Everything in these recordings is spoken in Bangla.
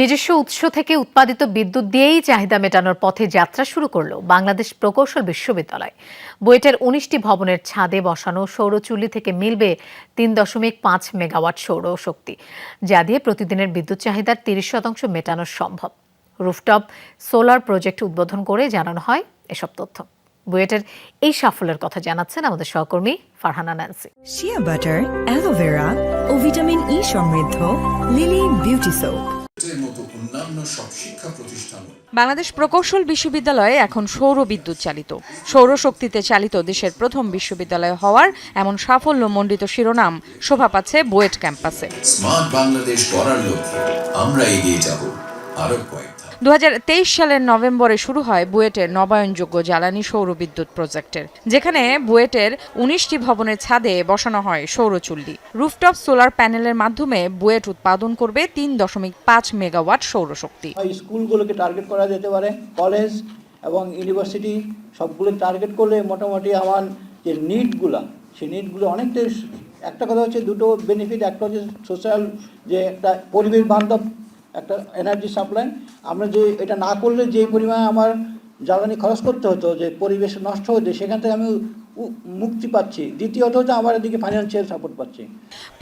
নিজস্ব উৎস থেকে উৎপাদিত বিদ্যুৎ দিয়েই চাহিদা মেটানোর পথে যাত্রা শুরু করল বাংলাদেশ প্রকৌশল বিশ্ববিদ্যালয়। বুয়েটের ১৯টি ভবনের ছাদে বসানো সৌরচুল্লি থেকে মিলবে ৩.৫ মেগাওয়াট সৌরশক্তি, যা দিয়ে প্রতিদিনের বিদ্যুৎ চাহিদার ৩০% মেটানো সম্ভব। রুফটপ সোলার প্রজেক্ট উদ্বোধন করে জানানো হয় এসব তথ্য। বুয়েটের এই সাফল্যের কথা জানাচ্ছেন আমাদের সহকর্মী Farhana Nancy. Shea butter, aloe vera vitamin E সমৃদ্ধ লিলি বিউটি সোপ। বাংলাদেশ প্রকৌশল বিশ্ববিদ্যালয় এখন সৌর বিদ্যুৎ চালিত, সৌরশক্তিতে চালিত দেশের প্রথম বিশ্ববিদ্যালয় হওয়ার এমন সাফল্যমণ্ডিত শিরোনাম শোভা পাচ্ছে বুয়েট ক্যাম্পাসে। স্মার্ট বাংলাদেশ গড়ার লক্ষ্যে আমরা এগিয়ে যাব আরো কয়েক। ২০২৩ সালের নভেম্বরে শুরু হয় বুয়েটের নবায়নযোগ্য জ্বালানি সৌর বিদ্যুৎ প্রজেক্টের, যেখানে বুয়েটের ১৯টি ভবনের ছাদে বসানো হয় সৌরচুল্লি। রুফটপ সোলার প্যানেলের মাধ্যমে বুয়েট উৎপাদন করবে ৩.৫ মেগাওয়াট সৌরশক্তি। স্কুলগুলোকে টার্গেট করা যেতে পারে, কলেজ এবং ইউনিভার্সিটি সবগুলো টার্গেট করলে মোটামুটি আমার যে নিডগুলো, সেই নিডগুলো অনেকটাই। একটা কথা হচ্ছে দুটো বেনিফিট, একটা হচ্ছে সোশ্যাল, যে একটা পরিবেশ বান্ধব একটা এনার্জি সাপ্লাই। আমরা যে এটা না করলে যে পরিমাণে আমার জ্বালানি খরচ করতে হতো, যে পরিবেশ নষ্ট হতো, সেখান থেকে আমি মুক্তি পাচ্ছি। দ্বিতীয়ত হচ্ছে আমার এদিকে ফাইন্যান্সিয়াল সাপোর্ট পাচ্ছি।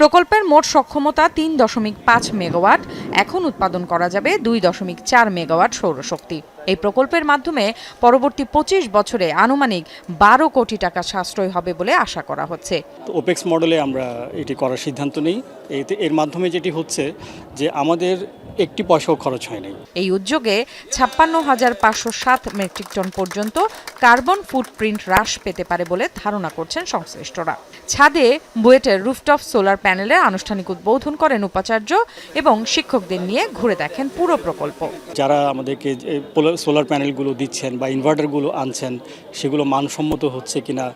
প্রকল্পের মোট সক্ষমতা ৩.৫ মেগাওয়াট। এখন উৎপাদন করা যাবে ২.৪ মেগাওয়াট সৌরশক্তি। এই প্রকল্পের মাধ্যমে পরবর্তী ২৫ বছরে আনুমানিক ১২ কোটি টাকা সাশ্রয় হবে বলে আশা করা হচ্ছে। ওপেক্স মডেলে আমরা এটি করার সিদ্ধান্ত নেই। এর মাধ্যমে যেটি হচ্ছে যে আমাদের একটি পয়সাও খরচ হয় নাই। এই উদ্যোগে ৫৬,৫০৭ মেট্রিক টন পর্যন্ত কার্বন ফুটপ্রিন্ট হ্রাস পেতে পারে বলে ধারণা করছেন সংশ্লিষ্টরা। ছাদে বুয়েটের রুফটপ সোলার প্যানেলের আনুষ্ঠানিক উদ্বোধন করেন উপাচার্য এবং শিক্ষকদের নিয়ে ঘুরে দেখেন পুরো প্রকল্প। যারা আমাদেরকে সোলার প্যানেলগুলো দিচ্ছেন বা ইনভার্টারগুলো আনছেন, সেগুলো মানসম্মত হচ্ছে কিনা,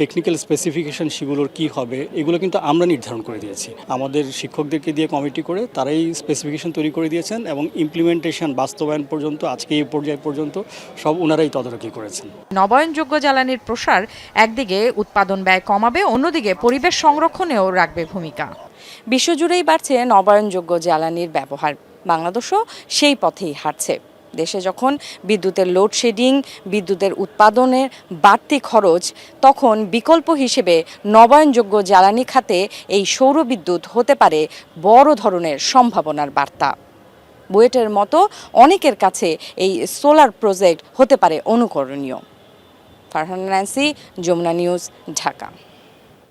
টেকনিক্যাল স্পেসিফিকেশন সেগুলোর কী হবে, এগুলো কিন্তু আমরা নির্ধারণ করে দিয়েছি। আমাদের শিক্ষকদেরকে দিয়ে কমিটি করে তারাই স্পেসিফিকেশন তৈরি করে দিয়েছেন এবং ইমপ্লিমেন্টেশন, বাস্তবায়ন পর্যন্ত, আজকে এই পর্যায় পর্যন্ত সব ওনারাই তদারকি করেছেন। নবায়নযোগ্য জ্বালানির প্রসার একদিকে উৎপাদন ব্যয় কমাবে, অন্যদিকে পরিবেশ সংরক্ষণেও রাখবে ভূমিকা। বিশ্বজুড়েই বাড়ছে নবায়নযোগ্য জ্বালানির ব্যবহার, বাংলাদেশও সেই পথেই হাঁটছে। দেশে যখন বিদ্যুতের লোডশেডিং, বিদ্যুতের উৎপাদনের বাড়তি খরচ, তখন বিকল্প হিসেবে নবায়নযোগ্য জ্বালানি খাতে এই সৌরবিদ্যুৎ হতে পারে বড় ধরনের সম্ভাবনার বার্তা। বুয়েটের মতো অনেকের কাছে এই সোলার প্রজেক্ট হতে পারে অনুকরণীয়। ফারহানা ন্যান্সি, যমুনা নিউজ, ঢাকা।